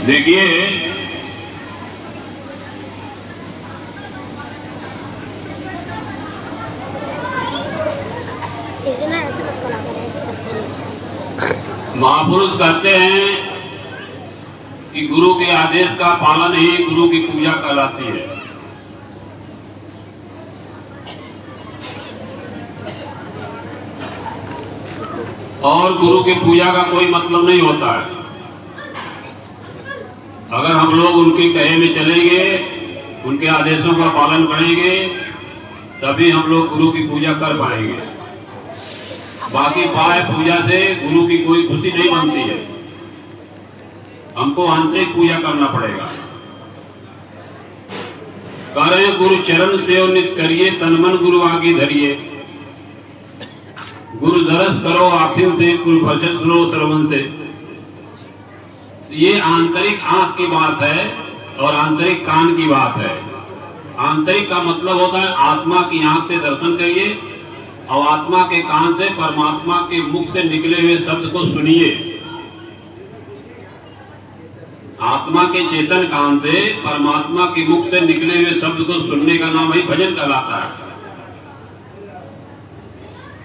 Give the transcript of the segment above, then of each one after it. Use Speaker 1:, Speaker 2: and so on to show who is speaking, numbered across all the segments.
Speaker 1: देखिए, महापुरुष कहते हैं कि गुरु के आदेश का पालन ही गुरु की पूजा कहलाती है। और गुरु की पूजा का कोई मतलब नहीं होता है। अगर हम लोग उनके कहे में चलेंगे, उनके आदेशों का पालन करेंगे, तभी हम लोग गुरु की पूजा कर पाएंगे। बाकी बाह्य पूजा से गुरु की कोई खुशी नहीं बनती है। हमको आंतरिक पूजा करना पड़ेगा। कह रहे हैं गुरु चरण सेव नित करिए, तन मन गुरु आगे धरिए। गुरु दरस करो आखिर से, गुरु भजन सुनो श्रवण से। ये आंतरिक आंख की बात है और आंतरिक कान की बात है। आंतरिक का मतलब होता है आत्मा की आंख से दर्शन करिए और आत्मा के कान से परमात्मा के मुख से निकले हुए शब्द को सुनिए। आत्मा के चेतन कान से परमात्मा के मुख से निकले हुए शब्द को सुनने का नाम ही भजन कहलाता है।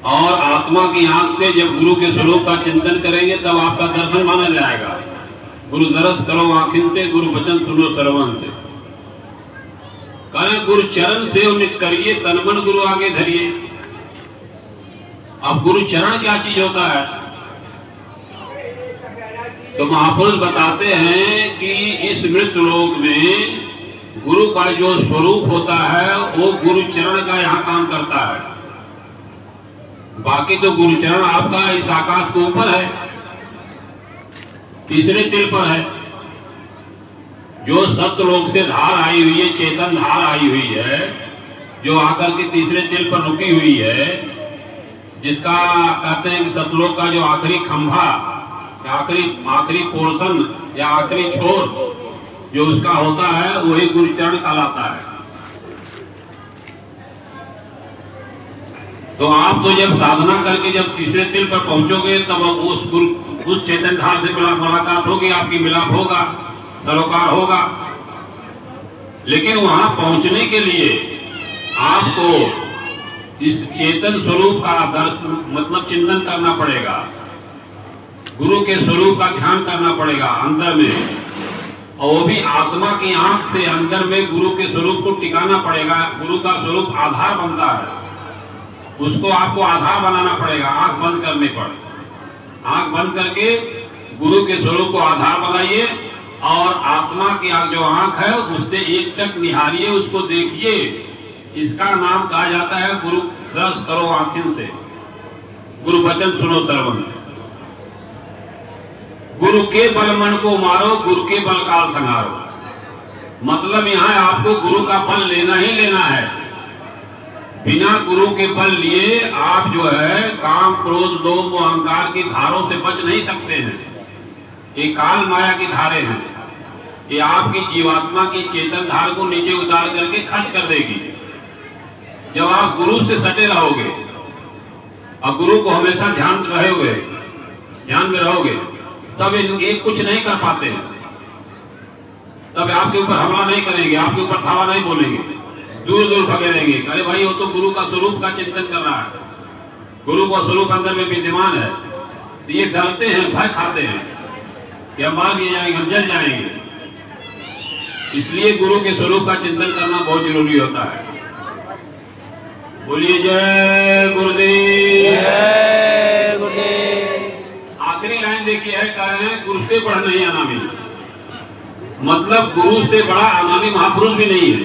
Speaker 1: और आत्मा की आंख से जब गुरु के स्वरूप का चिंतन करेंगे तब आपका दर्शन माना जाएगा। गुरु दरस करो आखिर से, गुरु वचन सुनो श्रवण से। कहें गुरु चरण सेव नित करिए, तन मन गुरु आगे धरिए। अब गुरु चरण क्या चीज होता है? तो महापुरुष बताते हैं कि इस मृत लोक में गुरु का जो स्वरूप होता है वो गुरु चरण का यहाँ काम करता है। बाकी तो गुरु चरण आपका इस आकाश के ऊपर है, तीसरे तिल पर है। जो सत्यलोक से धार आई हुई है, चेतन धार आई हुई है, जो आकर के तीसरे तिल पर रुकी हुई है, जिसका कहते हैं कि सतलोक का जो आखिरी खंभा, आखिरी पोर्शन या आखिरी छोर जो उसका होता है वही गुरुचरण कहलाता है। तो आप तो जब साधना करके जब तीसरे तिल पर पहुंचोगे तब उस चेतन धार से मुलाकात होगी, आपकी मिलाप होगा, सरोकार होगा। लेकिन वहां पहुंचने के लिए आपको इस चेतन स्वरूप का दर्शन मतलब चिंतन करना पड़ेगा। गुरु के स्वरूप का ध्यान करना पड़ेगा अंदर में, और वो भी आत्मा की आंख से अंदर में गुरु के स्वरूप को टिकाना पड़ेगा। गुरु का स्वरूप आधार बनता है, उसको आपको आधार बनाना पड़ेगा। आंख बंद करने पर, आंख बंद करके गुरु के स्वरूप को आधार बनाइए और आत्मा की जो आंख है उससे एक टक निहारिए, उसको देखिए। इसका नाम कहा जाता है गुरु दरस करो आखिर से, गुरु वचन सुनो श्रवण से। गुरु के बल मन को मारो, गुरु के बल काल संहारो। मतलब यहाँ आपको गुरु का बल लेना ही लेना है। बिना गुरु के बल लिए आप जो है काम क्रोध लोभ अहंकार की धारों से बच नहीं सकते हैं। ये काल माया की धारें हैं, ये आपकी जीवात्मा की चेतन धार को नीचे उतार करके खर्च कर देगी। जब आप गुरु से सटे रहोगे और गुरु को हमेशा ध्यान में रहोगे, तब ये कुछ नहीं कर पाते हैं। तब आपके ऊपर हमला नहीं करेंगे, आपके ऊपर धावा नहीं बोलेंगे, दूर दूर भगेंगे। अरे भाई वो तो गुरु का स्वरूप का चिंतन कर रहा है, गुरु का स्वरूप अंदर में विद्यमान है। तो ये डरते हैं, भय खाते हैं कि हम मार दिए जाएंगे, हम जल जाएंगे। इसलिए गुरु के स्वरूप का चिंतन करना बहुत जरूरी होता है। बोलिए जय गुरुदेव,
Speaker 2: जय गुरुदेव।
Speaker 1: आखिरी लाइन देखिए है, कह रहे हैं गुरु से बड़ा नहीं अनामी। मतलब गुरु से बड़ा अनामी महापुरुष भी नहीं है।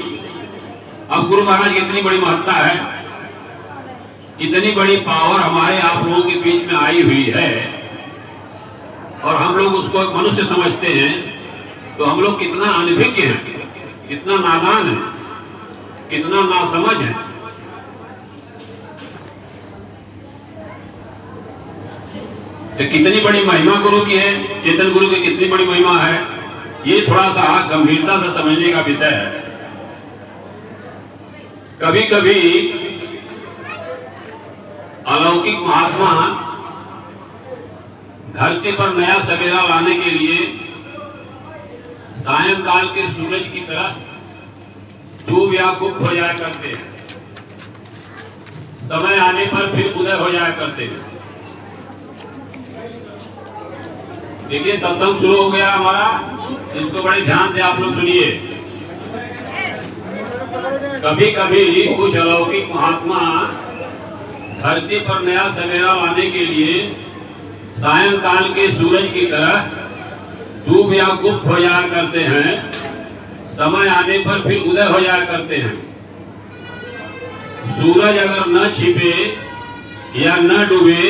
Speaker 1: अब गुरु महाराज की इतनी बड़ी महत्ता है, इतनी बड़ी पावर हमारे आप लोगों के बीच में आई हुई है और हम लोग उसको एक मनुष्य समझते हैं। तो हम लोग कितना अनभिज्ञ हैं, कितना नादान है, कितना नासमझ है। तो कितनी बड़ी महिमा गुरु की है, चेतन गुरु की कितनी बड़ी महिमा है, ये थोड़ा सा गंभीरता से समझने का विषय है। कभी कभी अलौकिक महात्मा धरती पर नया सवेरा लाने के लिए सायंकाल के सूरज की तरह डूब या गुप्त हो जाया करते हैं, समय आने पर फिर उदय हो जाया करते हैं। देखिए सत्संग शुरू हो गया हमारा, इसको बड़े ध्यान से आप लोग सुनिए। कभी कभी कुछ अलौकिक महात्मा धरती पर नया सवेरा लाने के लिए सायंकाल के सूरज की तरह डूब या गुप्त हो जाया करते हैं, समय आने पर फिर उदय हो जाया करते हैं। सूरज अगर न छिपे या न डूबे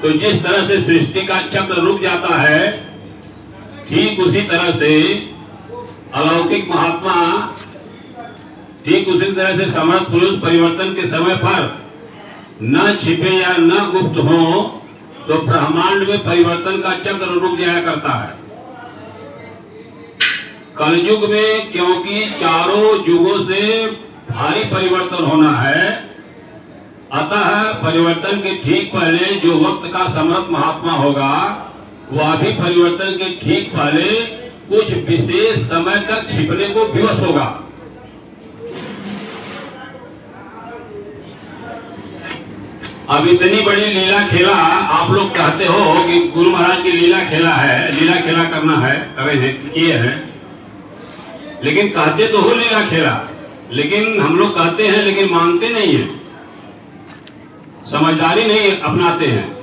Speaker 1: तो जिस तरह से सृष्टि का चक्र रुक जाता है, ठीक उसी तरह से अलौकिक महात्मा ठीक उसी तरह से समर्थ पुरुष परिवर्तन के समय पर न छिपे या न गुप्त हो तो ब्रह्मांड में परिवर्तन का चक्र रुक जाया करता है। कलयुग में क्योंकि चारों युगों से भारी परिवर्तन होना है, अतः परिवर्तन के ठीक पहले जो वक्त का समर्थ महात्मा होगा वह भी परिवर्तन के ठीक पहले कुछ विशेष समय तक छिपने को विवश होगा। अब इतनी बड़ी लीला खेला आप लोग कहते हो कि गुरु महाराज की लीला खेला है, लीला खेला करना है, करे हैं, किए हैं, लेकिन कहते तो हो लीला खेला, लेकिन हम लोग कहते हैं लेकिन मानते नहीं है, समझदारी नहीं अपनाते हैं।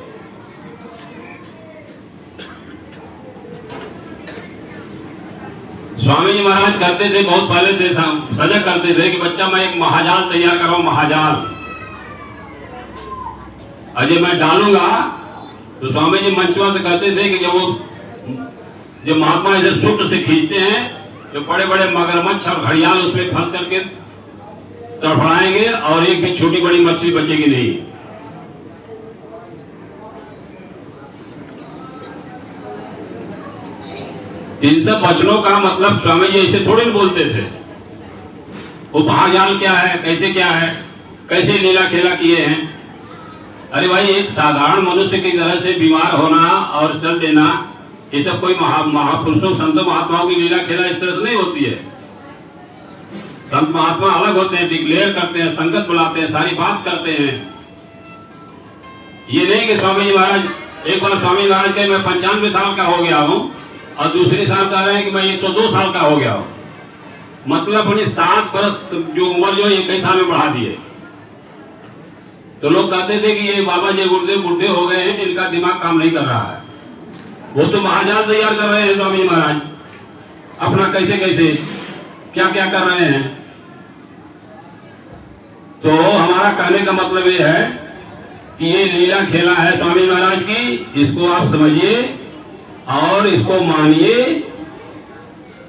Speaker 1: स्वामी जी महाराज कहते थे बहुत पहले से सजग करते थे कि बच्चा मैं एक महाजाल तैयार कर रहा हूं, महाजाल अजय मैं डालूंगा। तो स्वामी जी मंचवा से कहते थे कि जब महात्मा ऐसे सूत्र से खींचते हैं तो बड़े बड़े मगरमच्छ और घड़ियाल उसमें फंस करके तड़फड़ाएंगे और एक भी छोटी बड़ी मछली बचेगी नहीं। इन सब वचनों का मतलब स्वामी जी ऐसे थोड़ी नहीं बोलते थे। वो महाजाल क्या है, कैसे क्या है, कैसे लीला खेला किए हैं। अरे भाई एक साधारण मनुष्य की तरह से बीमार होना और चल देना, ये सब कोई महापुरुषों संतों महात्माओं की लीला खेला इस तरह से नहीं होती है। संत महात्मा अलग होते हैं, डिक्लेयर करते हैं, संगत बुलाते हैं, सारी बात करते हैं। ये नहीं कि स्वामी जी महाराज एक बार स्वामी महाराज के मैं 95 साल का हो गया हूँ और दूसरी साल कह रहे हैं कि मैं 102 साल का हो गया हूँ। मतलब अपनी 7 बरस जो उम्र जो 21 साल में बढ़ा दिए। तो लोग कहते थे कि ये बाबा जी गुरुदेव बुढ़े हो गए हैं, इनका दिमाग काम नहीं कर रहा है। वो तो महाजाल तैयार कर रहे हैं स्वामी महाराज अपना, कैसे कैसे क्या क्या कर रहे हैं। तो हमारा कहने का मतलब ये है कि ये लीला खेला है स्वामी महाराज की, इसको आप समझिए और इसको मानिए,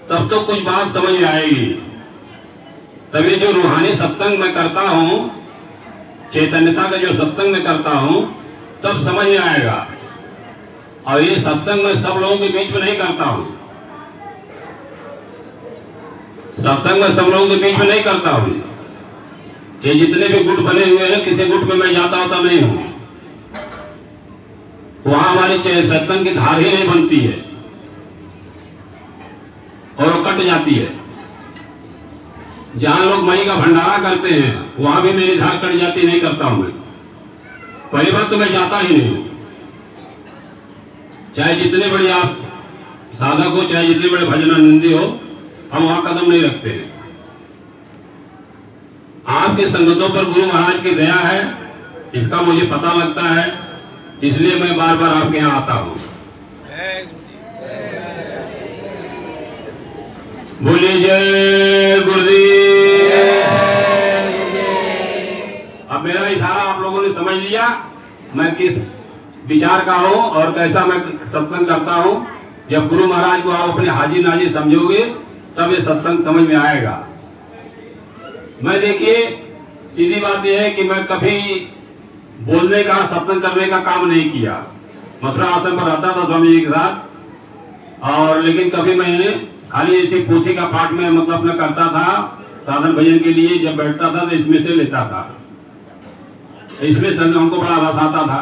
Speaker 1: तब तो कुछ बात समझ में आएगी। तभी जो रूहानी सत्संग मैं करता हूँ, चैतन्यता का जो सत्संग मैं करता हूँ, तब समझ में आएगा। और ये सत्संग मैं सब लोगों के बीच में नहीं करता हूँ, सत्संग मैं सब लोगों के बीच में नहीं करता हूँ। ये जितने भी गुट बने हुए हैं, किसी गुट में मैं जाता होता नहीं हूँ। वहां हमारी सत्संग की धार ही नहीं बनती है और वो कट जाती है। जहां लोग मई का भंडारा करते हैं वहां भी मेरी धार कट जाती, नहीं करता हूं मैं। पहली बात तो मैं जाता ही नहीं हूं, चाहे जितने बड़े आप साधक हो, चाहे जितने बड़े भजनानंदी हो, हम वहां कदम नहीं रखते हैं। आपके संगतों पर गुरु महाराज की दया है, इसका मुझे पता लगता है, इसलिए मैं बार बार आपके यहाँ आता हूँ। बोलिए जय गुरुदेव। अब मेरा इशारा आप लोगों ने समझ लिया, मैं किस विचार का हूँ और कैसा मैं सत्संग करता हूँ। जब गुरु महाराज को आप अपने हाजिर नाजिर समझोगे तब ये सत्संग समझ में आएगा। मैं देखिए सीधी बात यह है कि मैं कभी बोलने का, सत्संग करने का काम नहीं किया। मथुरा आश्रम पर रहता था स्वामी जी के साथ, और लेकिन कभी मैं खाली ऐसी पोथी का पाठ में मतलब अपना करता था साधन भजन के लिए। जब बैठता था तो इसमें से लेता था, इसमें संग हमको बड़ा रस आता था।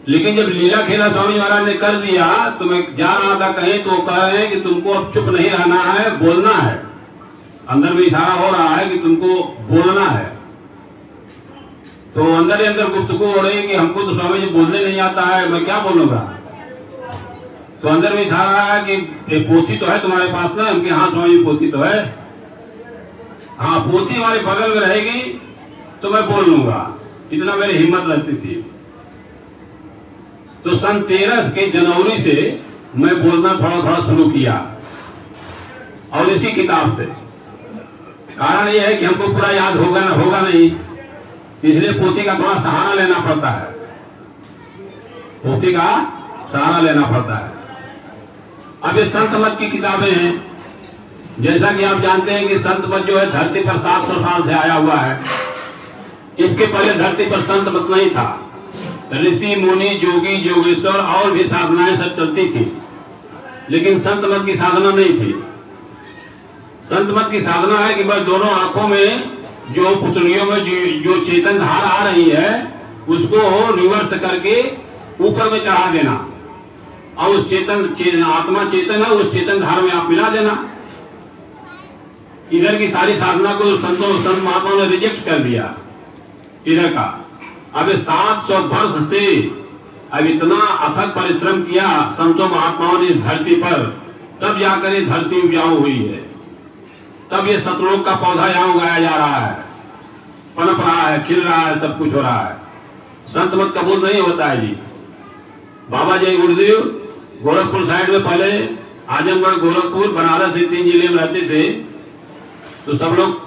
Speaker 1: लेकिन जब लीला खेला स्वामी महाराज ने कर दिया तो मैं जा रहा था कहीं, तो कह रहे हैं कि तुमको अब चुप नहीं रहना है, बोलना है। अंदर में इशारा हो रहा है कि तुमको बोलना है। तो अंदर ही अंदर गुफ्तगू हो रही है कि हमको तो स्वामी जी बोलने नहीं आता है, मैं क्या बोलूंगा। तो अंदर में इशारा है कि एक पोथी तो है तुम्हारे पास ना, उनके हाँ स्वामी जी पोथी तो है, हाँ पोथी हमारे बगल में रहेगी तो मैं बोल लूंगा। इतना मेरी हिम्मत रहती थी। तो सन 13 के जनवरी से मैं बोलना थोड़ा थोड़ा शुरू किया, और इसी किताब से। कारण यह है कि हमको पूरा याद होगा नहीं, इसलिए पोथी का थोड़ा सहारा लेना पड़ता है, पोथी का सहारा लेना पड़ता है। अब ये संत मत की किताबें हैं। जैसा कि आप जानते हैं कि संत मत जो है धरती पर 700 साल से आया हुआ है। इसके पहले धरती पर संत मत नहीं था। ऋषि मुनि जोगी जोगेश्वर और भी साधनाएं सब चलती थी, लेकिन संत मत की साधना नहीं थी। संत मत की साधना है कि बस दोनों आंखों में जो पुतलियों में जो चेतन धार आ रही है उसको रिवर्स करके ऊपर में चढ़ा देना, और उस आत्मा चेतन है उस चेतन धार में आप मिला देना। इधर की सारी साधना को संत महात्माओं ने रिजेक्ट कर दिया इधर का। अब 700 वर्ष से अब इतना अथक परिश्रम किया संतों महात्माओं ने इस धरती पर, तब जाकर ये धरती उपजाऊ हुई है। तब ये सतलोक का पौधा यहाँ उगाया जा रहा है, पनप रहा है, खिल रहा है, सब कुछ हो रहा है। संत मत कबूल नहीं होता है जी। बाबा जय गुरुदेव गोरखपुर साइड में पहले आजमगढ़, गोरखपुर, बनारस, ये 3 जिले में रहते थे। तो सब लोग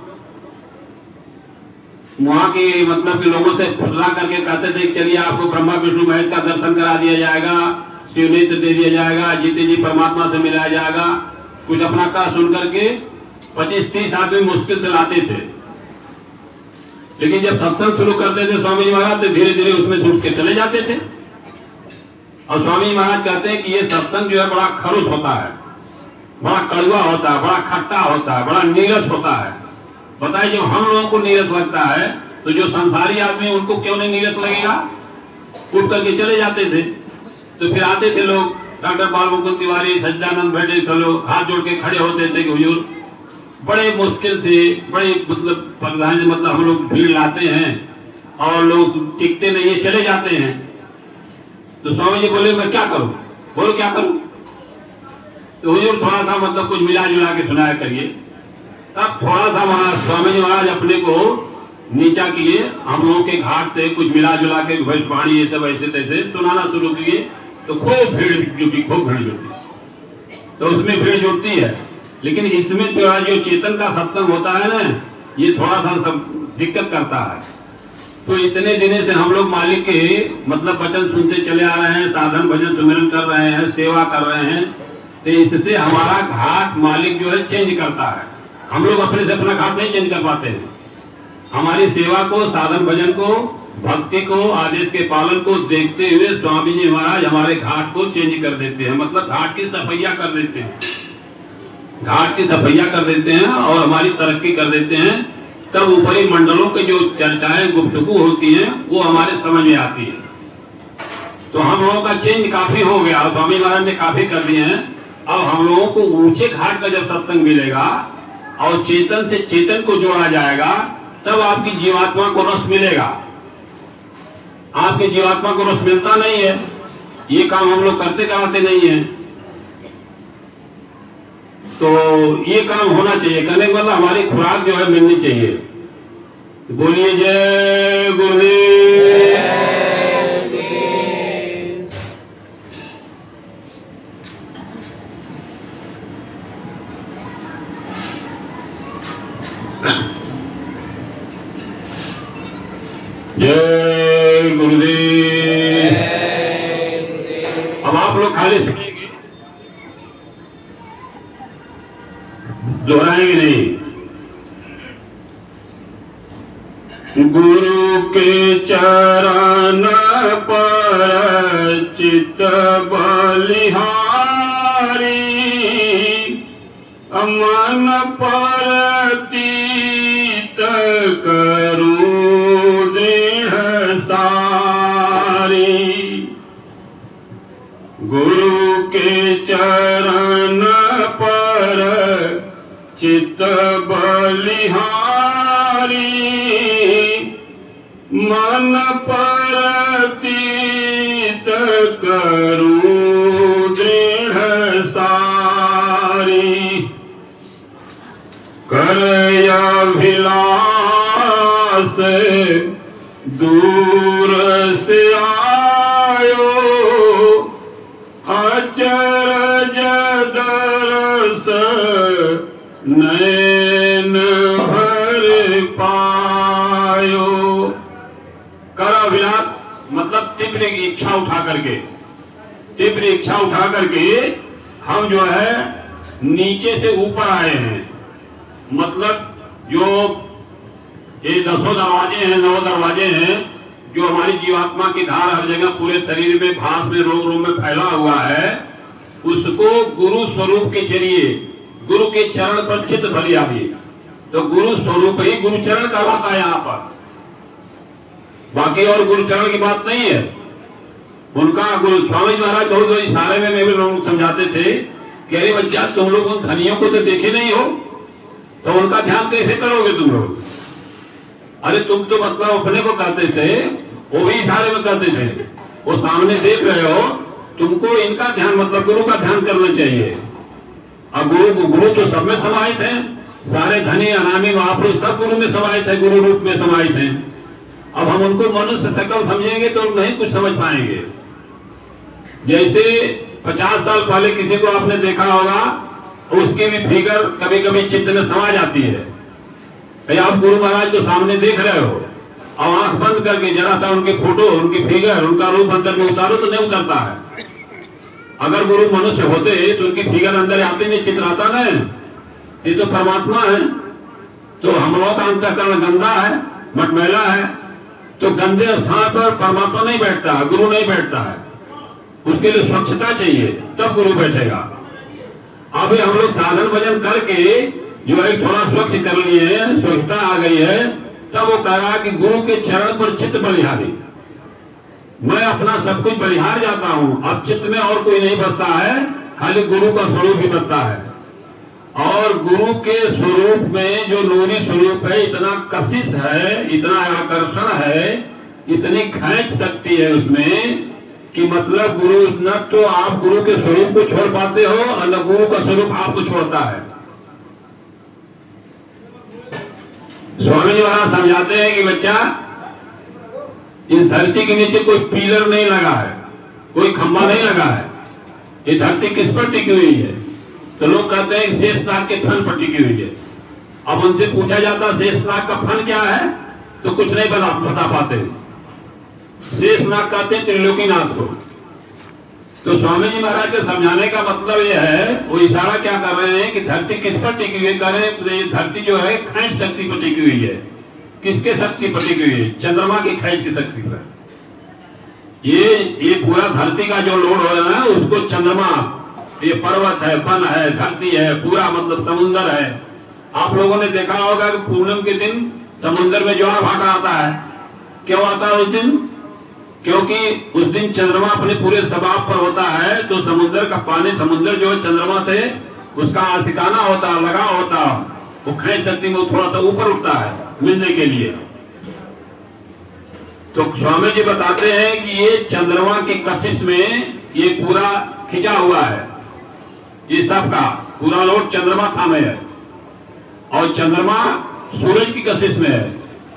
Speaker 1: वहां के मतलब के लोगों से फुसला करके कहते थे चलिए आपको ब्रह्मा विष्णु महेश का दर्शन करा दिया जाएगा, शिव नेत्र दे दिया जाएगा, जीते जी परमात्मा से मिलाया जाएगा। कुछ अपना कहा सुन करके 25-30 आदमी मुश्किल से लाते थे। लेकिन जब सत्संग शुरू करते थे स्वामी जी महाराज तो धीरे धीरे उसमें जुट के चले जाते थे। और स्वामी जी महाराज कहते हैं कि ये सत्संग जो है बड़ा खरुच होता है, बड़ा कड़वा होता है, बड़ा खट्टा होता है, बड़ा नीरस होता है। बताइए जब हम लोगों को नीरस लगता है तो जो संसारी आदमी उनको क्यों नहीं नीरस लगेगा। उठ करके चले जाते थे। तो फिर आते थे लोग, डॉक्टर बाल मुकुंद तिवारी, सच्चिदानंद बैठे थे, लोग हाथ जोड़ के खड़े होते थे कि हुजूर बड़े मुश्किल से, बड़े मतलब हम लोग भीड़ लाते हैं और लोग टिकते नहीं है, चले जाते हैं। तो स्वामी जी बोले मैं क्या करूं, बोलो क्या करूं। तो हुजूर थोड़ा सा मतलब कुछ मिला जुला के सुनाया करिए। तब थोड़ा सा वहां स्वामी जी महाराज अपने को नीचा किए, हम लोगों के घाट से कुछ मिला जुला के भविष्यवाणी ये सब ऐसे तैसे सुनाना शुरू किए। तो खूब भीड़ जुटी, खूब भीड़ जुटी। तो उसमें भीड़ जुटती है, लेकिन इसमें जो चेतन का सत्संग होता है ना, ये थोड़ा सा सब दिक्कत करता है। तो इतने दिनों से हम लोग मालिक के मतलब वचन सुनते चले आ रहे हैं, साधन भजन सुमिरन कर रहे हैं, सेवा कर रहे हैं। तो इससे हमारा घाट मालिक जो है चेंज करता है। हम लोग अपने से अपना घाट नहीं चेंज कर पाते हैं। हमारी सेवा को, साधन भजन को, भक्ति को, आदेश के पालन को देखते हुए स्वामी जी महाराज हमारे घाट को चेंज कर देते हैं, मतलब घाट की सफैया कर देते हैं, घाट की सफैया कर देते हैं और हमारी तरक्की कर देते हैं। तब ऊपरी मंडलों के जो चर्चाएं गुफ्तगू होती हैं वो हमारे समझ में आती है। तो हम लोगों का चेंज काफी हो गया, स्वामी महाराज ने काफी कर दिए हैं। अब हम लोगों को ऊंचे घाट का जब सत्संग मिलेगा और चेतन से चेतन को जोड़ा जाएगा, तब आपकी जीवात्मा को रस मिलेगा। आपकी जीवात्मा को रस मिलता नहीं है, ये काम हम लोग करते कराते नहीं है। तो ये काम होना चाहिए, करने के बाद हमारी खुराक जो है मिलनी चाहिए। बोलिए जय गुरुदेव। जय गुरुदेव। अब आप लोग खाली सुनेंगे, दोहराएंगे नहीं। गुरु के चरण पर चित बलिहारी, मन पर तीत करूं देह सारी। चित्त बलिहारी मन परतीत करूं दृढ़ सारी करय अभिलाष दूर से आयो अचरज दरस नैन भर पायो। कर अभिलाष मतलब तीव्र इच्छा उठा करके, तीव्र इच्छा उठा करके हम जो है नीचे से ऊपर आए हैं। मतलब जो ये 10 दरवाजे हैं, 9 दरवाजे हैं, जो हमारी जीवात्मा की धार हर जगह पूरे शरीर में, भास में, रोग रोग में फैला हुआ है, उसको गुरु स्वरूप के जरिए गुरु के चरण पर चित्त भलिया भी, तो गुरु स्वरूप ही गुरु चरण का बात है यहाँ पर, बाकी और गुरु चरण की बात नहीं है। उनका गुरु स्वामी महाराज बहुत इशारे में भी लोग समझाते थे कि अरे बच्चा तुम लोग उन धनियों को तो देखे नहीं हो, तो उनका ध्यान कैसे करोगे तुम लोग? अरे तुम तो मतलब अपने को करते थे, वो भी इशारे में करते थे, वो सामने देख रहे हो, तुमको इनका ध्यान मतलब गुरु का ध्यान करना चाहिए। अब गुरु तो सब में समाहित है, सारे धनी अनामी महापुरुष सब गुरु में समाहित है, गुरु रूप में समाहित है। अब हम उनको मनुष्य शकल समझेंगे तो नहीं कुछ समझ पाएंगे। जैसे 50 साल पहले किसी को आपने देखा होगा, उसकी भी फिगर कभी कभी चित्त में समा जाती है। आप गुरु महाराज को सामने देख रहे हो, अब आंख बंद करके जरा सा उनके फोटो, उनकी फिगर, उनका रूप अंदर में उतारो तो नहीं उतरता है। अगर गुरु मनुष्य होते तो उनकी फिगर अंदर आते नहीं, चित्र आता नहीं। ये तो परमात्मा है, तो हम लोग का अंतःकरण गंदा है, मटमैला है, तो गंदे स्थान पर परमात्मा नहीं बैठता है, गुरु नहीं बैठता है। उसके लिए स्वच्छता चाहिए, तब गुरु बैठेगा। अभी हम लोग साधन भजन करके जो है थोड़ा स्वच्छ कर लिए, स्वच्छता आ गई है, तब वो कह रहा कि गुरु के चरण पर चित्त बलिहारी, मैं अपना सब कुछ बलिहार जाता हूं। अब चित्त में और कोई नहीं बचता है, खाली गुरु का स्वरूप ही बचता है। और गुरु के स्वरूप में जो नूरी स्वरूप है, इतना कशिश है, इतना आकर्षण है, इतनी खींच शक्ति है उसमें कि मतलब गुरु न तो आप गुरु के स्वरूप को छोड़ पाते हो और न गुरु का स्वरूप आपको छोड़ता है। स्वामी जी महाराज समझाते हैं कि बच्चा, इस धरती के नीचे कोई पिलर नहीं लगा है, कोई खंभा नहीं लगा है, ये धरती किस पर टिकी हुई है? तो लोग कहते हैं शेषनाग के फन पर टिकी हुई है। अब उनसे पूछा जाता शेषनाग का फन क्या है, तो कुछ नहीं बता पाते। शेषनाग कहते हैं त्रिलोकीनाथ को। तो स्वामी जी महाराज के समझाने का मतलब यह है, वो इशारा क्या कर रहे हैं कि धरती किस पर टिकी हुई है? कह रहे हैं धरती जो है खींच शक्ति पर टिकी हुई है। किसके शक्ति पर टिकी हुई है? चंद्रमा की खींच की शक्ति पर। ये पूरा धरती का जो लोड हो रहा है उसको चंद्रमा, ये पर्वत है, वन है, धरती है, पूरा मतलब समुन्द्र है। आप लोगों ने देखा होगा कि पूनम के दिन समुन्द्र में ज्वार भाटा आता है। क्यों आता है उस दिन? क्योंकि उस दिन चंद्रमा अपने पूरे सबाब पर होता है, तो समुद्र का पानी, समुद्र जो है चंद्रमा से उसका आशिकाना होता है, लगा होता है, वो खींच शक्ति में थोड़ा सा ऊपर उठता है मिलने के लिए। तो स्वामी जी बताते हैं कि ये चंद्रमा की कशिश में ये पूरा खिंचा हुआ है, ये सबका पूरा लोड चंद्रमा थामे है। और चंद्रमा सूरज की कशिश में है,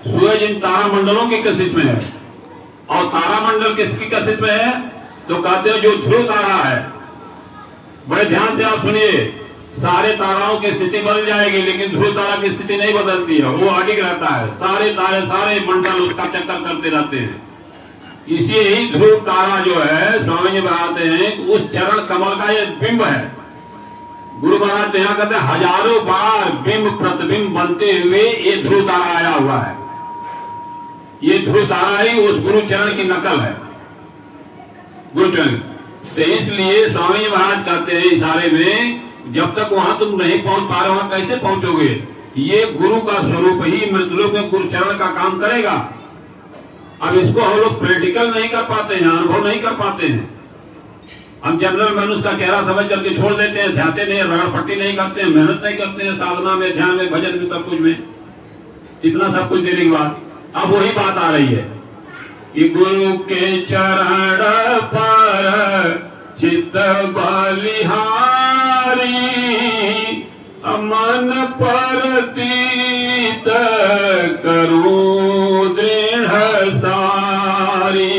Speaker 1: सूरज इन तारामंडलों की कशिश में है। और तारामंडल किसकी कशिश में है? तो कहते हैं जो ध्रुव तारा है। बड़े ध्यान से आप सुनिए, सारे ताराओं की स्थिति बदल जाएगी, लेकिन ध्रुव तारा की स्थिति नहीं बदलती है, वो अडिग रहता है। सारे तारे, सारे मंडल उसका चक्कर करते रहते हैं। इसी ही ध्रुव तारा जो है, स्वामी जी बताते हैं उस चरण कमल का ये बिंब है। गुरु महाराज तो यहाँ कहते हैं हजारों बार बिंब प्रतिबिंब बनते हुए ये ध्रुव तारा आया हुआ है। ये ध्रुव तारा ही उस गुरु चरण की नकल है, गुरु चरण। तो इसलिए स्वामी जी महाराज कहते हैं इशारे में, जब तक वहां तुम नहीं पहुंच पा रहे, वहां कैसे पहुंचोगे? ये गुरु का स्वरूप ही मृतलोक में गुरु चरण का काम करेगा। अब इसको हम लोग प्रैक्टिकल नहीं कर पाते हैं, अनुभव नहीं कर पाते हैं। हम जनरल मनुष्य का चेहरा समझ करके छोड़ देते हैं, ध्याते नहीं, रगड़ पट्टी नहीं करते हैं, मेहनत नहीं करते हैं साधना में, ध्यान में, भजन में, सब कुछ में। इतना सब कुछ देने के बाद अब वही बात आ रही है कि गुरु के चरण पर चित्त बलिहारी, मन परतीत करूं दृढ़ सारी,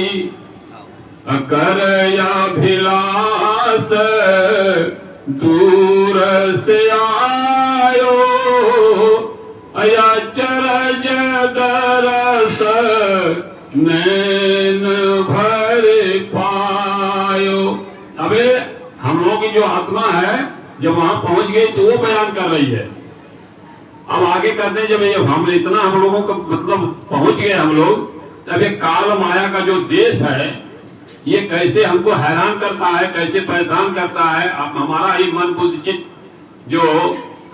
Speaker 1: करयाभिलाष दूर से आयो, अचरज दरस नैन भर पायो। अबे हम लोगों की जो आत्मा है जब वहां पहुंच गई तो वो बयान कर रही है। अब आगे करते हैं, जब ये हम इतना हम लोगों को मतलब पहुंच गए हम लोग, तब ये काल माया का जो देश है ये कैसे हमको हैरान करता है, कैसे परेशान करता है। अब हमारा ही मन बुद्धि चित्त जो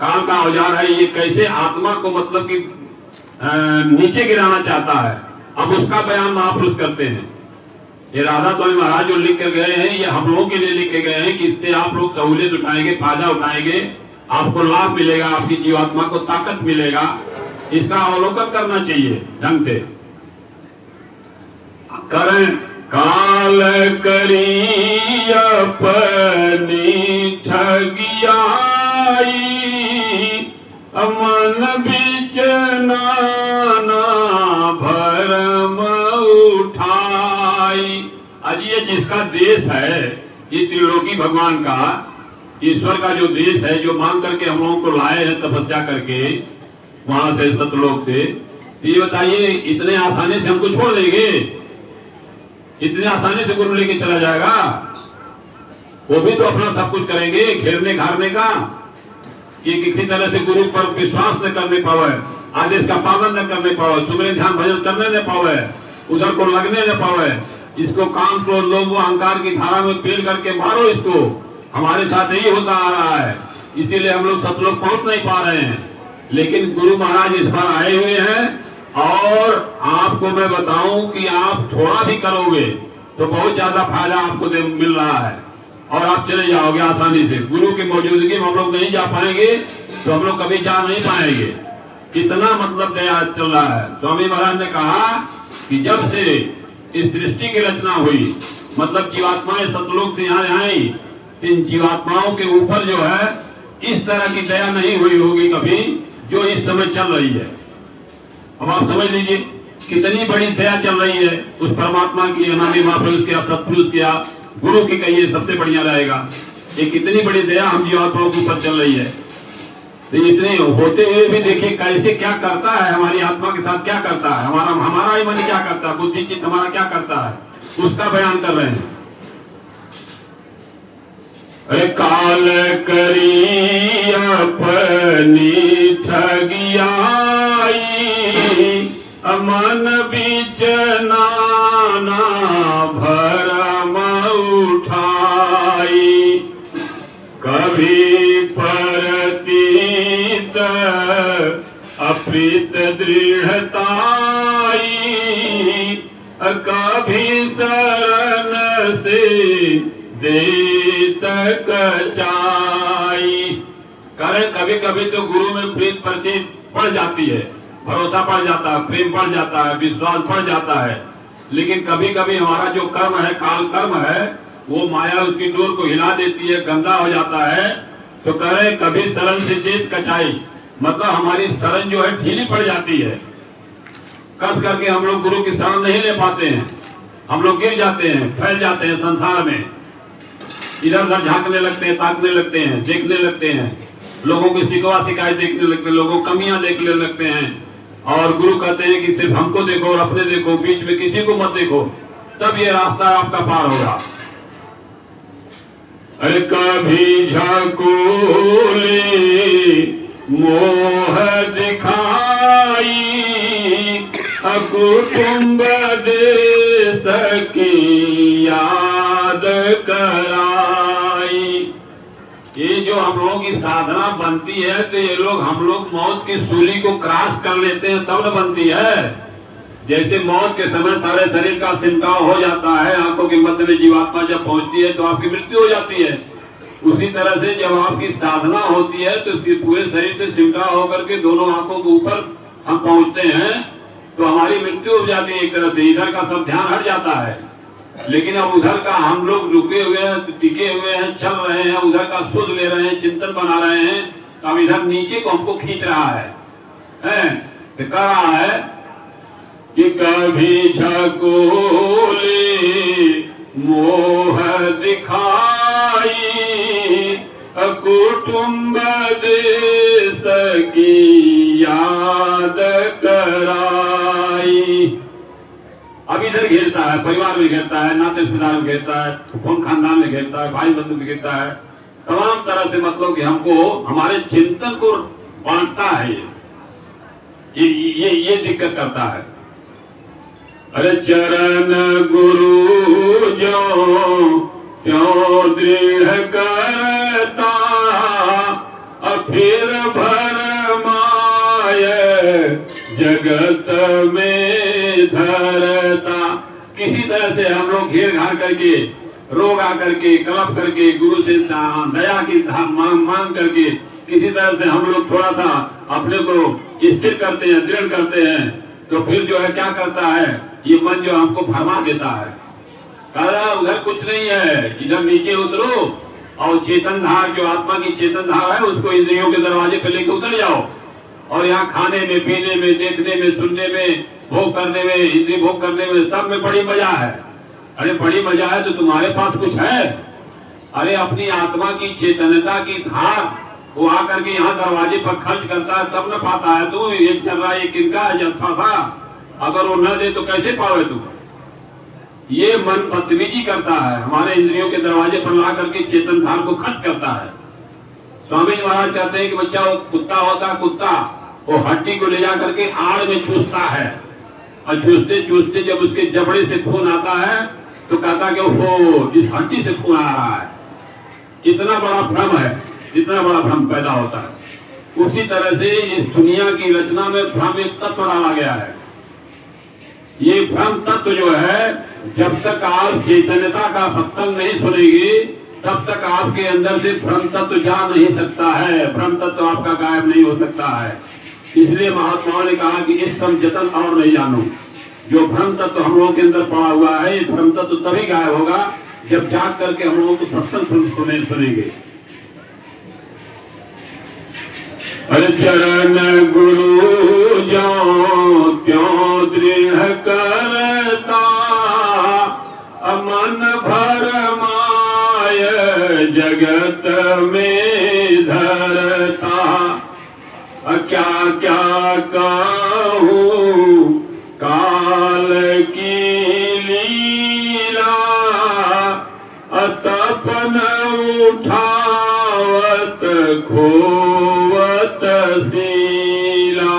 Speaker 1: काल का औजार है ये कैसे आत्मा को मतलब कि नीचे गिराना चाहता है। अब उसका बयान महापुरुष करते हैं। ये राधा स्वामी महाराज जो लिख कर गए हैं ये हम लोगों के लिए लिख के गए हैं कि इससे आप लोग सहूलियत उठाएंगे, फायदा उठाएंगे, आपको लाभ मिलेगा, आपकी जीवात्मा को ताकत मिलेगा। इसका अवलोकन करना चाहिए ढंग से। करें काल करी अपनी ठगियाई, मन बिच नाना भरम उठाई। आज ये जिसका देश है, ये त्रिलोकी भगवान का, ईश्वर का जो देश है, जो मांग करके हम लोगों को लाए हैं तपस्या करके वहां से सतलोक से, ये बताइए इतने आसानी से हमको छोड़ देंगे? इतने आसानी से गुरु लेके चला जाएगा? वो भी तो अपना सब कुछ करेंगे घेरने घारने का, कि किसी तरह से गुरु पर विश्वास न करने पावे, आदेश का पालन न करने पावे, सुमरे ध्यान भजन करने न पावे, उधर को लगने न पावे। इसको काम क्रोध लोभ अहंकार की धारा में पेल करके मारो इसको। हमारे साथ यही होता आ रहा है, इसीलिए हम लोग सतलोक पहुंच नहीं पा रहे हैं। लेकिन गुरु महाराज इस बार आए हुए हैं और आपको मैं बताऊं कि आप थोड़ा भी करोगे तो बहुत ज्यादा फायदा आपको मिल रहा है और आप चले जाओगे आसानी से। गुरु की मौजूदगी में हम लोग नहीं जा पाएंगे तो हम लोग कभी जा नहीं पाएंगे। कितना मतलब दया चल रहा है। स्वामी महाराज ने कहा कि जब से इस सृष्टि की रचना हुई, मतलब जीवात्माएं सतलोक से यहाँ आई, इन जीवात्माओं के ऊपर जो है इस तरह की दया नहीं हुई होगी कभी जो इस समय चल रही है। अब आप समझ लीजिए कितनी बड़ी दया चल रही है उस परमात्मा की, अनादि महापुरुष के, सत्पुरुष के, गुरु की कहिए सबसे बढ़िया रहेगा। ये कितनी बड़ी दया हम जीवात्माओं के ऊपर चल रही है। तो इतने होते हुए भी देखिए कैसे क्या करता है, हमारी आत्मा के साथ क्या करता है, हमारा ही मन क्या करता है, बुद्धि चित्त हमारा क्या करता है, उसका बयान कर रहे हैं। अरे काल करी अपनी ठगियाई, मन बीच नाना भरम उठाई, कभी परतीत अप्रीत दृढ़ताई, कभी शरण से देत कचाई। करें कभी कभी तो गुरु में प्रीत प्रतीत पड़ जाती है, भरोसा पड़ जाता है, प्रेम पड़ जाता है, विश्वास पड़ जाता है। लेकिन कभी कभी हमारा जो कर्म है, काल कर्म है, वो माया उसकी डोर को हिला देती है, गंदा हो जाता है। तो करें कभी शरण से देत कचाई, मतलब हमारी शरण जो है ढीली पड़ जाती है, कस करके हम लोग गुरु की शरण नहीं ले पाते हैं, हम लोग गिर जाते हैं, फैल जाते हैं संसार में, इधर उधर झांकने लगते हैं, ताकने लगते हैं, देखने लगते हैं, लोगों की शिकवा शिकायत देखने लगते हैं, लोगों कमियां देखने लगते हैं। और गुरु कहते हैं कि सिर्फ हमको देखो और अपने देखो, बीच में किसी को मत देखो, तब ये रास्ता आपका पार होगा। अरे कभी झकोले मोह दिखाई, कुटुंब देश की याद कराई। ये जो हम लोगों की साधना बनती है तो ये लोग हम लोग मौत की सूली को क्रॉस कर लेते हैं तब न बनती है। जैसे मौत के समय सारे शरीर का सिमटाव हो जाता है, आंखों के मध्य में जीवात्मा जब पहुंचती है तो आपकी मृत्यु हो जाती है। उसी तरह से जब आपकी साधना होती है तो पूरे शरीर से सिमटाव होकर के दोनों आंखों के ऊपर हम पहुंचते हैं तो हमारी मृत्यु हो जाती है। एक तरह से इधर का सब ध्यान हट जाता है, लेकिन अब उधर का हम लोग रुके हुए हैं, टिके हुए हैं, चल रहे हैं, उधर का सुध ले रहे हैं, चिंतन बना रहे हैं, तो अब इधर नीचे को हमको खींच रहा है, तो कह रहा है कि कभी झकोले मोह दिखाई कुटुंब देश की याद कराई। अब इधर घेरता है, परिवार में घेरता है, नाते रिश्तेदार में घेरता है, कौन खानदान में घेरता है, भाई बंधु में घेरता है, तमाम तरह से मतलब कि हमको हमारे चिंतन को बांटता है। ये दिक्कत करता है। अरे चरण गुरु जो क्यों दृढ़ करता फिर भरमाए जगत में धरता। किसी तरह से हम लोग घेर घार करके, रोग आकर के, कलप करके, गुरु से दया की मांग करके किसी तरह से हम लोग थोड़ा सा अपने को स्थिर करते हैं, दृढ़ करते हैं, तो फिर जो है क्या करता है, ये मन जो हमको भरमा देता है। कहा उधर कुछ नहीं है, इधर नीचे उतरो और चेतन धार जो आत्मा की चेतन धार है उसको इंद्रियों के दरवाजे पे लेकर उतर जाओ। और यहाँ खाने में, पीने में, देखने में, सुनने में, भोग करने में, इंद्रिय भोग करने में, सब में बड़ी मजा है। अरे बड़ी मजा है तो तुम्हारे पास कुछ है? अरे अपनी आत्मा की चेतनता की धार वो आकर के यहाँ दरवाजे पर खर्च करता है तब न पाता है। तू ये चल रहा है, ये किनका है, जत्था था, अगर वो न दे तो कैसे पावे तू? ये मन बदतमीजी करता है, हमारे इंद्रियों के दरवाजे पर ला करके चेतन धार को खर्च करता है। स्वामी जी महाराज कहते हैं कि बच्चा वो कुत्ता होता है, कुत्ता वो हड्डी को ले जा करके आड़ में चूसता है और चूसते चूसते जब उसके जबड़े से खून आता है तो कहता कि ओहो इस हड्डी से खून आ रहा है। इतना बड़ा भ्रम है, इतना बड़ा भ्रम पैदा होता है। उसी तरह से इस दुनिया की रचना में भ्रम एक तत्व डाला गया है। ये भ्रम तत्व जो है, जब तक आप चेतनता का सत्संग नहीं सुनेंगे तब तक आपके अंदर से भ्रम तत्व जा नहीं सकता है, भ्रम तत्व आपका गायब नहीं हो सकता है। इसलिए महात्माओं ने कहा कि इस कम जतन और नहीं जानो। जो भ्रम तत्व हम लोगों के अंदर पड़ा हुआ है, ये भ्रम तत्व तभी गायब होगा जब जाग करके हम लोगों को सत्संग सुनेंगे। अरे चरण गुरु जो त्यों दृढ़ करता मन भरमाय जगत में धरता। क्या क्या कहूँ काल की लीला तपन उठावत खोवत सीला।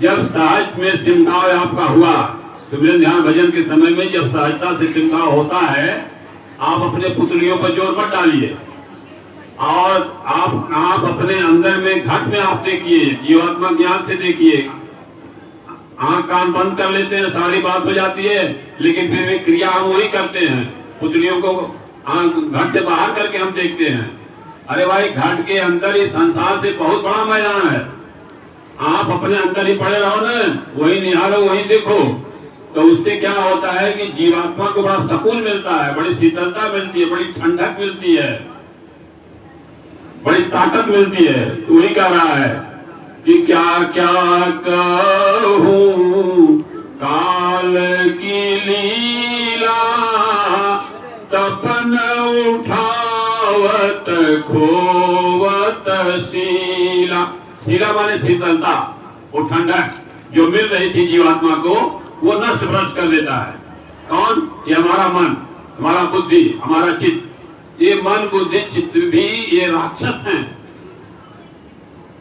Speaker 1: जब सहज में सिमटाव आपका हुआ, सुमिरन ध्यान भजन के समय में जब सहजता से सिमटाव होता है, आप अपने पुतलियों पर जोर मत डालिए और आप अपने अंदर में घट में आप देखिए, जीवात्मा ज्ञान से देखिए। आंख कान बंद कर लेते हैं, सारी बात हो जाती है, लेकिन फिर भी क्रिया हम वही करते हैं। पुतलियों को आंख घट से बाहर करके हम देखते हैं। अरे भाई घट के अंदर इस संसार से बहुत बड़ा मैदान है, आप अपने अंदर ही पड़े रहो ना, वही निहारो, वही देखो। तो उससे क्या होता है कि जीवात्मा को बड़ा सुकून मिलता है, बड़ी शीतलता मिलती है, बड़ी ठंडक मिलती है, बड़ी ताकत मिलती है। तो वही कह रहा है कि क्या क्या कहूँ काल की लीला तपन उठावत खोवत शीला। शीला माने शीतलता, वो ठंडक जो मिल रही थी जीवात्मा को वो नष्ट भ्रष्ट कर देता है। कौन? ये हमारा मन, हमारा बुद्धि, हमारा चित्त। ये मन बुद्धि चित्त भी ये राक्षस हैं।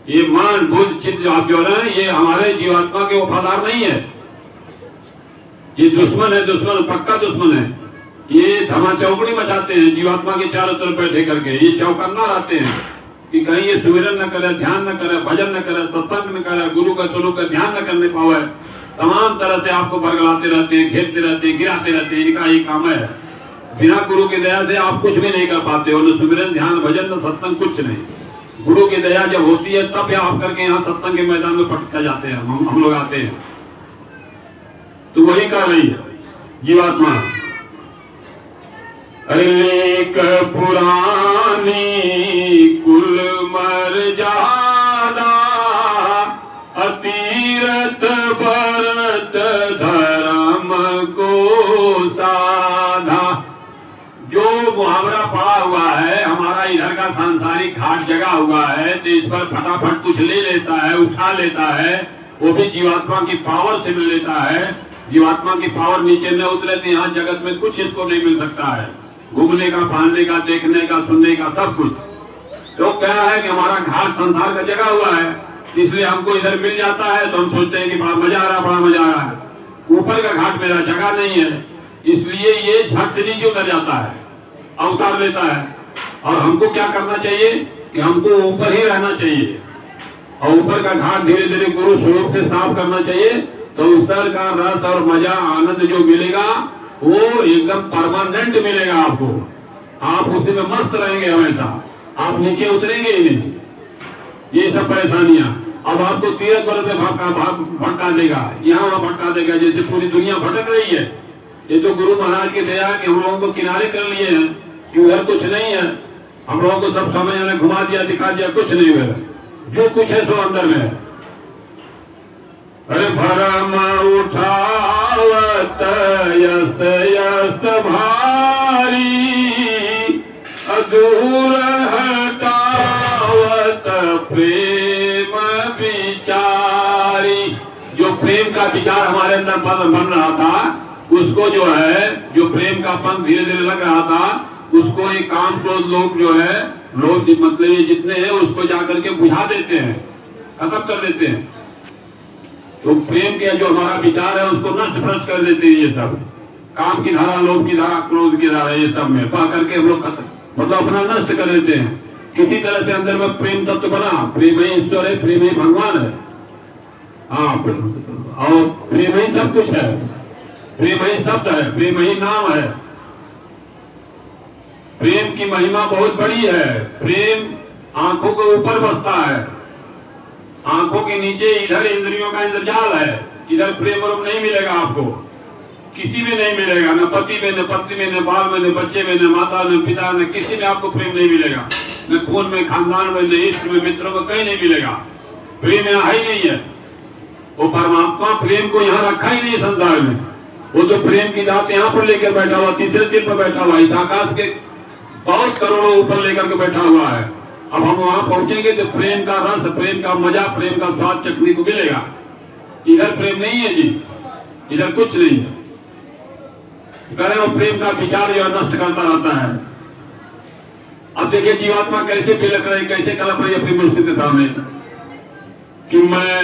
Speaker 1: ये मन बुद्धि चित्त जो आप जो रहे हैं, ये हमारे जीवात्मा के वफादार नहीं है, ये दुश्मन है, दुश्मन पक्का दुश्मन है। ये धमा चौकड़ी मचाते हैं जीवात्मा के चारों तरफ बैठे करके, ये चौकन्ना रहते हैं कि कहीं ये सुमिरन न करे, ध्यान न करे, भजन न करे, सत्संग न करे, गुरु का स्वरूप का ध्यान न करने पावे, तमाम तरह से आपको बरगलाते रहते हैं, घेरते रहते हैं, गिराते रहते हैं। इनका ये काम है। बिना गुरु की दया से आप कुछ भी नहीं कर पाते हो, न सुमिरन, ध्यान, भजन, न सत्संग, कुछ नहीं। गुरु की दया जब होती है तब आप करके यहाँ सत्संग के मैदान में पटक जाते हैं, हम लोग आते हैं। तो वही कर रही है जीवात्मा। अलेक पुरानी कुल मर्यादा, अतीरथ भरत धर्म को साधा। जो मुहावरा पड़ा हुआ है हमारा इधर का सांसारिक घाट जगा हुआ है, तो इस पर फटाफट कुछ ले लेता है, उठा लेता है, वो भी जीवात्मा की पावर से मिल लेता है। जीवात्मा की पावर नीचे न उतरे तो यहाँ जगत में कुछ इसको नहीं मिल सकता है। घूमने का, पालने का, देखने का, सुनने का, सब कुछ। तो क्या है कि हमारा घाट संसार का जगा हुआ है, इसलिए हमको इधर मिल जाता है तो हम सोचते हैं कि बड़ा मजा आ रहा, बड़ा मजा आ रहा है। ऊपर का घाट मेरा जगह नहीं है, इसलिए ये झट से नीचे उतर जाता है, अवतार लेता है। और हमको क्या करना चाहिए कि हमको ऊपर ही रहना चाहिए और ऊपर का घाट धीरे धीरे गुरु स्वरूप से साफ करना चाहिए। तो ऊपर का रस और मजा, आनंद जो मिलेगा वो एकदम परमानेंट मिलेगा आपको। आप उसी में मस्त रहेंगे हमेशा, आप नीचे उतरेंगे ही नहीं। ये सब परेशानियां अब आपको तीरथ पर से भटका देगा, यहाँ वहां भटका देगा, जैसे पूरी दुनिया भटक रही है। ये तो गुरु महाराज की दया कि हम लोगों को किनारे कर लिए हैं कि उधर कुछ नहीं है। हम लोगों को सब समय ने घुमा दिया, दिखा दिया, कुछ नहीं हुआ। जो कुछ है सो अंदर में है। अरे भरम उठावत यस यस भारी, अधूर हटावत प्रेम विचारी। जो प्रेम का विचार हमारे अंदर बन रहा था, उसको जो है, जो प्रेम का पंख धीरे धीरे लग रहा था, उसको एक काम क्रोध लोग जो है, लोग मतलब ये जितने हैं उसको जाकर के बुझा देते हैं, खत्म कर देते हैं। तो प्रेम के जो हमारा विचार है उसको नष्ट भ्रष्ट कर देते हैं। ये सब काम की धारा, लोभ की धारा, क्रोध की धारा, ये सब में पा करके हम लोग मतलब अपना नष्ट कर देते हैं। किसी तरह से अंदर में प्रेम तत्व बना, प्रेम ही ईश्वर है, प्रेम ही भगवान है। हाँ, और प्रेम ही सब कुछ है, प्रेम ही शब्द है, प्रेम ही नाम है। प्रेम की महिमा बहुत बड़ी है। प्रेम आंखों के ऊपर बसता है, आंखों के नीचे इधर इंद्रियों का इंद्रजाल है। इधर प्रेम और नहीं मिलेगा आपको, किसी में नहीं मिलेगा, न पति में, न पत्नी में, न बाल में, न बच्चे में, न माता, न पिता, न किसी में आपको प्रेम नहीं मिलेगा। न खून में, खानदान में, न इष्ट में, मित्रों में, कहीं नहीं मिलेगा। प्रेम यहाँ ही नहीं है। वो परमात्मा प्रेम को यहाँ रखा ही नहीं संसार में। वो तो प्रेम की दात यहाँ पर लेकर बैठा हुआ, तीसरे दिन पर बैठा हुआ, इस आकाश के बहुत करोड़ों ऊपर लेकर के बैठा हुआ है। अब हम वहां पहुंचेंगे तो प्रेम का रस, प्रेम का मजा, प्रेम का स्वाद चखने को मिलेगा। इधर प्रेम नहीं है जी, इधर कुछ नहीं है। करें वो प्रेम का विचार जो नष्ट करता रहता है। अब देखिए जीवात्मा कैसे बिलक रही, कैसे कलप रही अपनी मुर्शिद के सामने कि मैं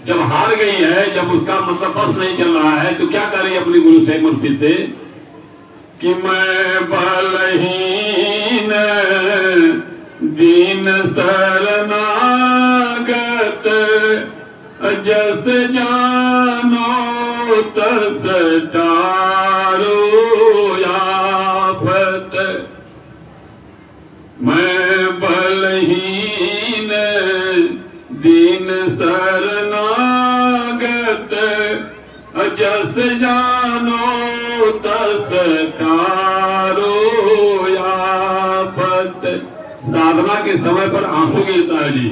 Speaker 1: जब हार गई है, जब उसका मतलब बस नहीं चल रहा है, तो क्या कर रही है अपनी गुरु से, मुर्शिद से कि मैं बलहीन दीन शरणागत, जस जानो तस टारो आफत। मैं बलहीन दीन शरणागत, जस जानो तस टारो आफत। साधना के समय पर आंसू गिरता है जी,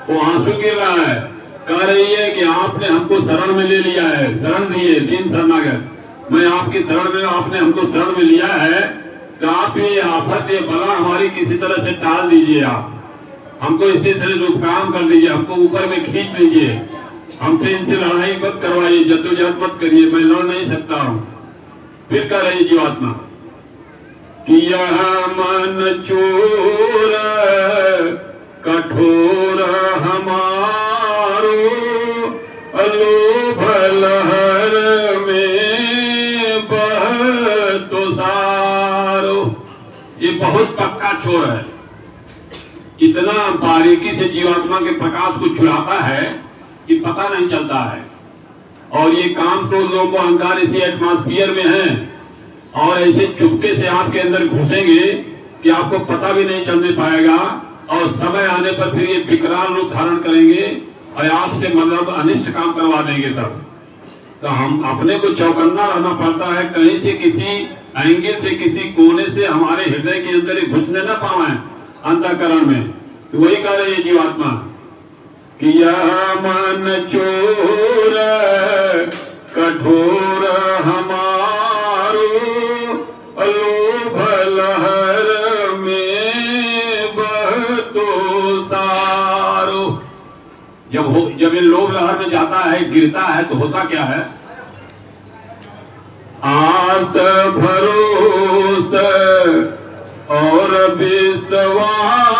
Speaker 1: वो आंसू गिर रहा है, कह रही है कि आपने हमको शरण में ले लिया है, शरण दिए, दीन शरणागत। मैं आपकी शरण में, आपने हमको शरण में लिया है, तो आप ये आफत, ये बला हमारी किसी तरह से टाल दीजिए। आप हमको इसी तरह से उपकार कर दीजिए, हमको ऊपर में खींच लीजिए, हमसे इनसे लड़ाई मत करवाइए, जद्दोजहद मत करिए, मैं लड़ नहीं सकता हूँ। फिर कह रही जीवात्मा कि यह मन चोर कठोर हमारो, लोभ लहर में बह तो सारो। ये बहुत पक्का चोर है, इतना बारीकी से जीवात्मा के प्रकाश को चुराता है कि पता नहीं चलता है। और ये काम तो लोगों को अहंकार इसी एटमॉस्फियर में है और ऐसे चुपके से आपके अंदर घुसेंगे कि आपको पता भी नहीं चलने पाएगा और समय आने पर फिर ये विकराल रूप धारण करेंगे और आपसे मतलब अनिष्ट काम करवा देंगे सब। तो हम अपने को चौकन्ना रहना पड़ता है, कहीं से किसी एंगल से किसी कोने से हमारे हृदय के अंदर ही घुसने न पाए अंतःकरण में। तो वही कह रही है जीवात्मा कि यह मन चोर कठोर हमारो लोभ लहर में बहतो सारो। जब ये लोभ लहर में जाता है, गिरता है, तो होता क्या है? आस भरोस और विश्वासा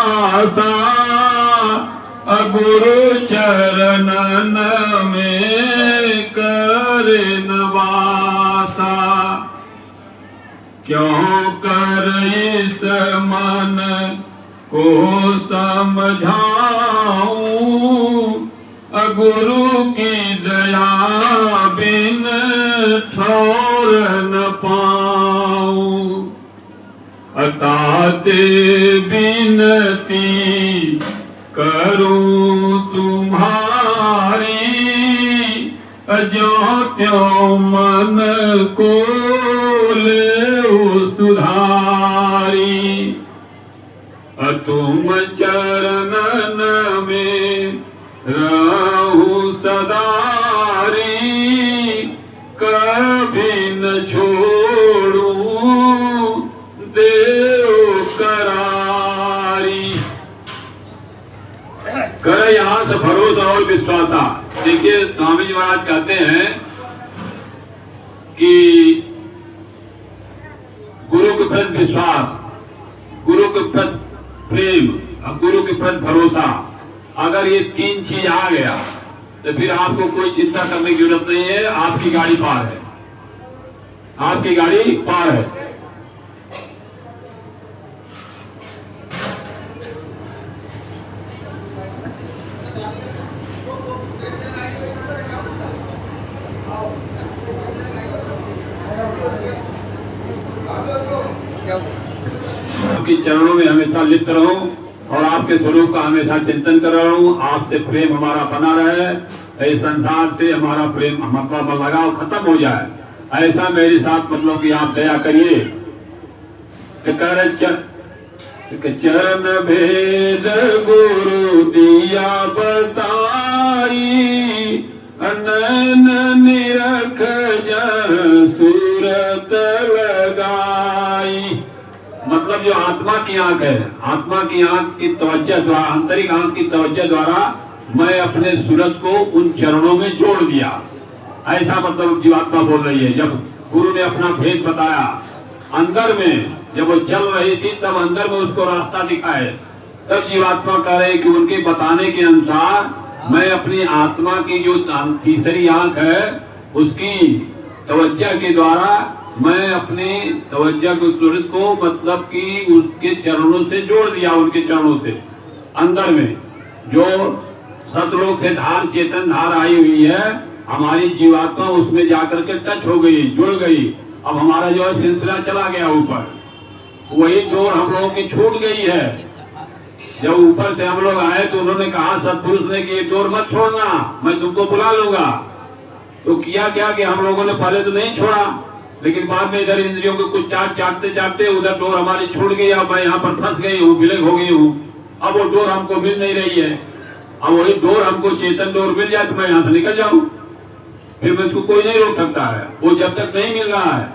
Speaker 1: गुरु चरणन में कर नवासा। क्यों कर इस मन को समझाऊं, गुरु की दया बिन छोड़ न पाऊं। अताते बिनती करूं तुम्हारी, ज्यों त्यों मन को ले सुधारी। तुम चरणन में रहूं सदारी, कभी न छोड़ूं देव करारी। कर यहाँ से भरोसा और विश्वासा। देखिए स्वामी जी महाराज कहते हैं कि गुरु के प्रति विश्वास, गुरु के प्रति प्रेम और गुरु के प्रति भरोसा, अगर ये तीन चीज आ गया तो फिर आपको कोई चिंता करने की जरूरत नहीं है। आपकी गाड़ी पार है, आपकी गाड़ी पार है। आपके चरणों में हमेशा लिप्त रहूं और आपके स्वरूप का हमेशा चिंतन कर रहा हूँ। आपसे प्रेम हमारा बना रहे, इस संसार से हमारा प्रेम मतलब लगाव खत्म हो जाए, ऐसा मेरे साथ मतलब कि आप दया करिए। चरण भेद गुरु दिया बताई, अनन निरख जन सूरत लगाई। मतलब जो आत्मा की आंख है, आत्मा की आंख की तवज्जो द्वारा, आंतरिक आंख की तवज्जो द्वारा मैं अपने सूरत को उन चरणों में जोड़ दिया, ऐसा मतलब जीवात्मा बोल रही है। जब गुरु ने अपना भेद बताया अंदर में, जब वो चल रही थी तब अंदर में उसको रास्ता दिखाए, तब जीवात्मा कह रहे कि उनके बताने के अनुसार मैं अपनी आत्मा की जो तीसरी आंख है उसकी तवज्जो के द्वारा मैं अपने तवज्जो के सूरत को मतलब कि उसके चरणों से जोड़ दिया। उनके चरणों से अंदर में जो सतलोक से धार, चेतन धार आई हुई है, हमारी जीवात्मा उसमें जाकर के टच हो गई, जुड़ गई। अब हमारा जो है सिलसिला चला गया ऊपर, वही डोर हम लोगों की छूट गई है। जब ऊपर से हम लोग आए तो उन्होंने कहा सतपुरुष ने कि ये डोर मत छोड़ना, मैं तुमको बुला लूंगा। तो किया क्या कि हम लोगों ने पहले तो नहीं छोड़ा, लेकिन बाद में इधर इंद्रियों को कुछ चाटते चाटते उधर डोर हमारी छूट गई। अब मैं यहाँ पर फंस गई हूँ, विलग हो गई हूँ। अब वो डोर हमको मिल नहीं रही है। अब वही डोर हमको चेतन डोर मिल जाए तो मैं यहाँ से निकल जाऊं, फिर मुझको कोई नहीं रोक सकता है। वो जब तक नहीं मिल रहा है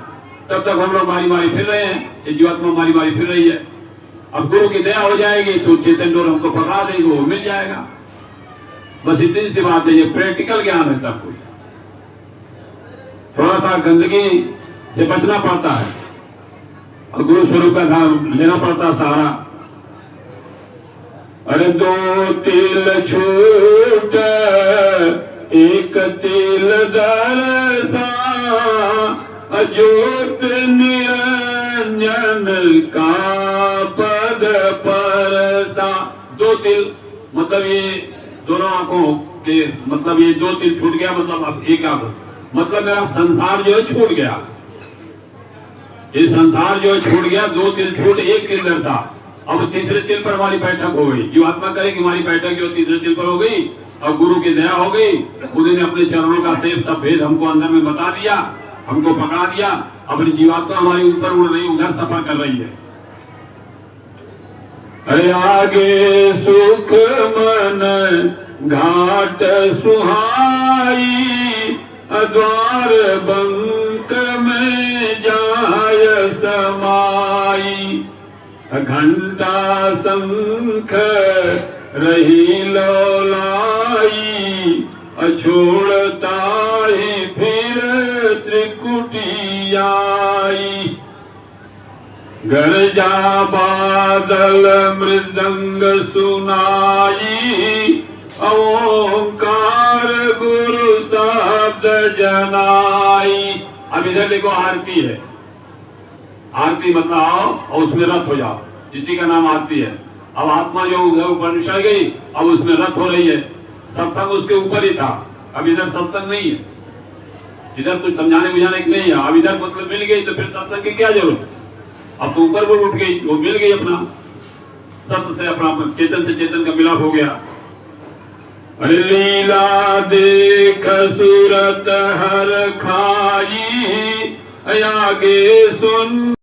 Speaker 1: तब तक हम लोग मारी मारी फिर रहे हैं, ये जीवात्मा मारी मारी फिर रही है। अब गुरु की दया हो जाएगी तो चेतन डोर हमको पकड़ा देगी, वो मिल जाएगा। बस इतनी सी बात है, ये प्रैक्टिकल ज्ञान है सब कुछ। थोड़ा सा गंदगी से बचना पड़ता है और गुरु स्वरूप का नाम लेना पड़ता है सहारा। अरे दो तिल छूट एक तिल दरसा, ज्योत निरंजन का पद परसा। दो तिल मतलब ये दोनों आंखों के, मतलब ये दो तिल छूट गया, मतलब अब एक आंख मतलब मेरा संसार जो है छूट गया। ये संसार जो है छूट गया, 2 तिल छूट 1 तिल दर था। अब तीसरे तिल पर हमारी बैठक हो गई। जीवात्मा करे कि हमारी बैठक जो तीसरे तिल पर हो गई और गुरु की दया हो गई। उन्होंने अपने चरणों का सेव सब भेद हमको अंदर में बता दिया, हमको पकड़ा दिया। अपनी जीवात्मा हमारे ऊपर उड़ रही, उधर सफर कर रही है। अरे आगे सुख मन घाट सुहाई, द्वार बंक में जाय समाई। घंटा शंख रही लौलाई, छोड़ता ही फिर त्रिकुटी आई। गरजा बादल मृदंग सुनाई, ओंकार गुरु शब्द जनाई। अब इधर देखो आरती है। आरती मतलब आओ और उसमें रत हो जाओ, इसी का नाम आरती है। अब आत्मा जो उधर ऊपर निशाई गई, अब उसमें रत हो रही है। सत्संग उसके ऊपर ही था, अब इधर सत्संग नहीं है। इधर कुछ समझाने बुझाने की नहीं है। अब इधर मतलब मिल गई तो फिर सत्संग की क्या जरूरत। अब तो ऊपर उठ गई, वो मिल गई, अपना सत्य से अपना चेतन से चेतन का मिलाप हो गया। अरे लीला देख सूरत हर खाई, आगे सुन